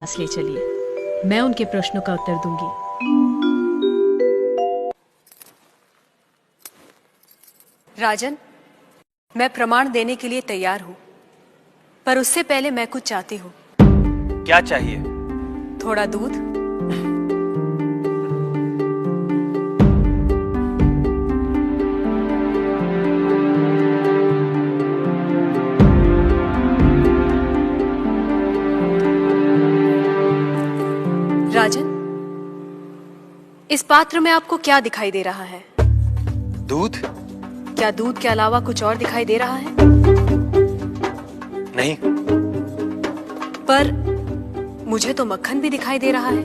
पास ले चलिए, मैं उनके प्रश्नों का उत्तर दूंगी। राजन, मैं प्रमाण देने के लिए तैयार हूं, पर उससे पहले मैं कुछ चाहती हूं। क्या चाहिए? थोड़ा दूध। राजन, इस पात्र में आपको क्या दिखाई दे रहा है? दूध? क्या दूध के अलावा कुछ और दिखाई दे रहा है? नहीं। पर मुझे तो मक्खन भी दिखाई दे रहा है।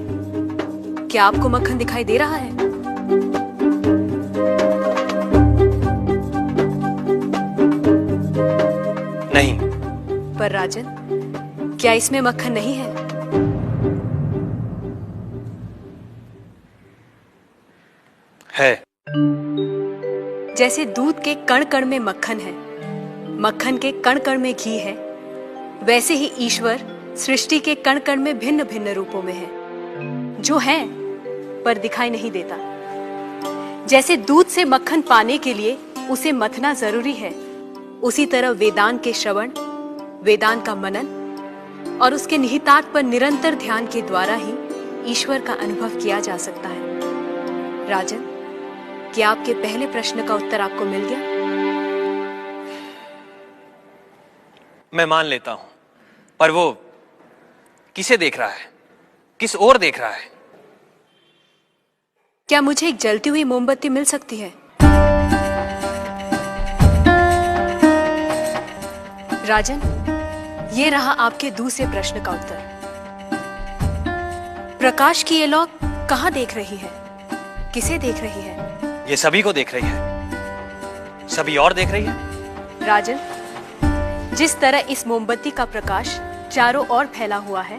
क्या आपको मक्खन दिखाई दे रहा है? नहीं। पर राजन, क्या इसमें मक्खन नहीं है? है। जैसे दूध के कण कण में मक्खन है, मक्खन के कण कण में घी है, वैसे ही ईश्वर सृष्टि के कण कण में भिन्न भिन्न रूपों में है, जो है पर दिखाई नहीं देता। जैसे दूध से मक्खन पाने के लिए उसे मथना जरूरी है, उसी तरह वेदांत के श्रवण, वेदांत का मनन और उसके निहितार्थ पर निरंतर ध्यान के द्वारा ही ईश्वर का अनुभव किया जा सकता है। राजन, क्या आपके पहले प्रश्न का उत्तर आपको मिल गया? मैं मान लेता हूं, पर वो किसे देख रहा है? किस ओर देख रहा है? क्या मुझे एक जलती हुई मोमबत्ती मिल सकती है? राजन, ये रहा आपके दूसरे प्रश्न का उत्तर। प्रकाश की ये लौ कहां देख रही है? किसे देख रही है? ये सभी को देख रही है। सभी और देख रही है। राजन, जिस तरह इस मोमबत्ती का प्रकाश चारों ओर फैला हुआ है,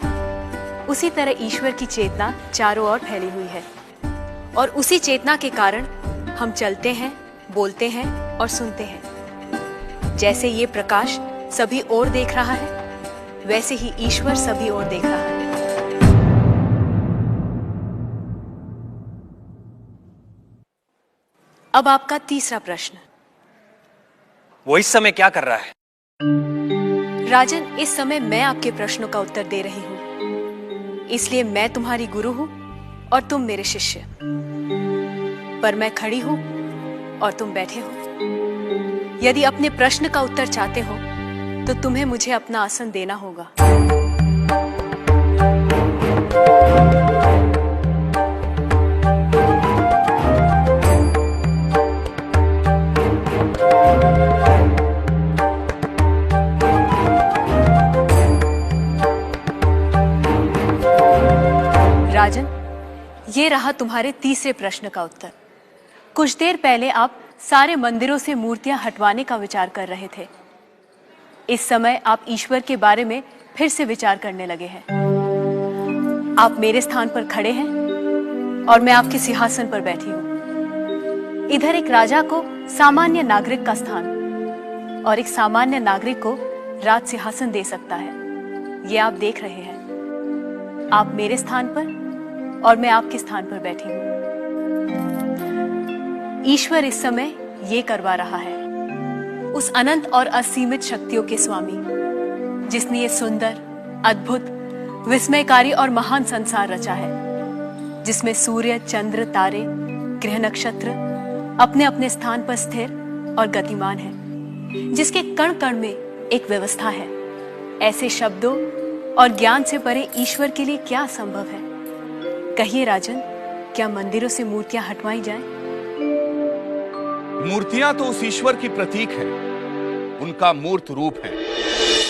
उसी तरह ईश्वर की चेतना चारों ओर फैली हुई है, और उसी चेतना के कारण हम चलते हैं, बोलते हैं और सुनते हैं। जैसे ये प्रकाश सभी ओर देख रहा है, वैसे ही ईश्वर सभी ओर देख रहा है। अब आपका तीसरा प्रश्न। वो इस समय क्या कर रहा है? राजन, इस समय मैं आपके प्रश्नों का उत्तर दे रही हूं, इसलिए मैं तुम्हारी गुरु हूं और तुम मेरे शिष्य। पर मैं खड़ी हूं और तुम बैठे हो। यदि अपने प्रश्न का उत्तर चाहते हो तो तुम्हें मुझे अपना आसन देना होगा। राजन, ये रहा तुम्हारे तीसरे प्रश्न का उत्तर। कुछ देर पहले आप सारे मंदिरों से मूर्तियां हटवाने का विचार कर रहे थे। इस समय आप ईश्वर के बारे में फिर से विचार करने लगे हैं। आप मेरे स्थान पर खड़े हैं और मैं आपके सिंहासन पर बैठी हूं। इधर एक राजा को सामान्य नागरिक का स्थान और एक सामान्य नागरिक को राज सिंहासन दे सकता है। ये आप देख रहे हैं। आप मेरे स्थान पर और मैं आपके स्थान पर बैठी हूं। ईश्वर इस समय ये करवा रहा है। उस अनंत और असीमित शक्तियों के स्वामी, जिसने ये सुंदर, अद्भुत, विस्मयकारी और महान संसार रचा है, जिसमें सूर्य, चंद्र, तारे, ग्रह, नक्षत्र अपने अपने स्थान पर स्थिर और गतिमान है, जिसके कण कण में एक व्यवस्था है। ऐसे शब्दों और ज्ञान से परे ईश्वर के लिए क्या संभव है? कहिए राजन, क्या मंदिरों से मूर्तियां हटवाई जाएं? मूर्तियां तो उस ईश्वर की प्रतीक है, उनका मूर्त रूप है।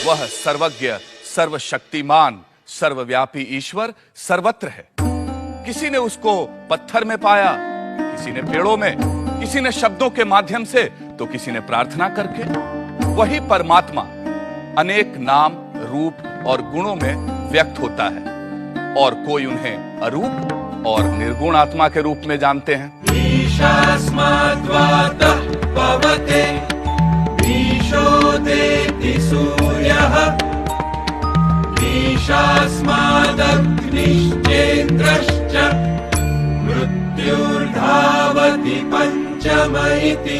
वह सर्वज्ञ, सर्वशक्तिमान, सर्वव्यापी ईश्वर सर्वत्र है। किसी ने उसको पत्थर में पाया, किसी ने पेड़ों में, किसी ने शब्दों के माध्यम से, तो किसी ने प्रार्थना करके। वही परमात्मा अनेक नाम, रूप और गुणों में व्यक्त होता है, और कोई उन्हें अरूप और निर्गुण आत्मा के रूप में जानते हैं। ईशास्माद्वातः पवते ईशो देति सूर्यः ईशास्मादग्निश्चेन्द्रश्च मृत्युर्धावति पञ्चम इति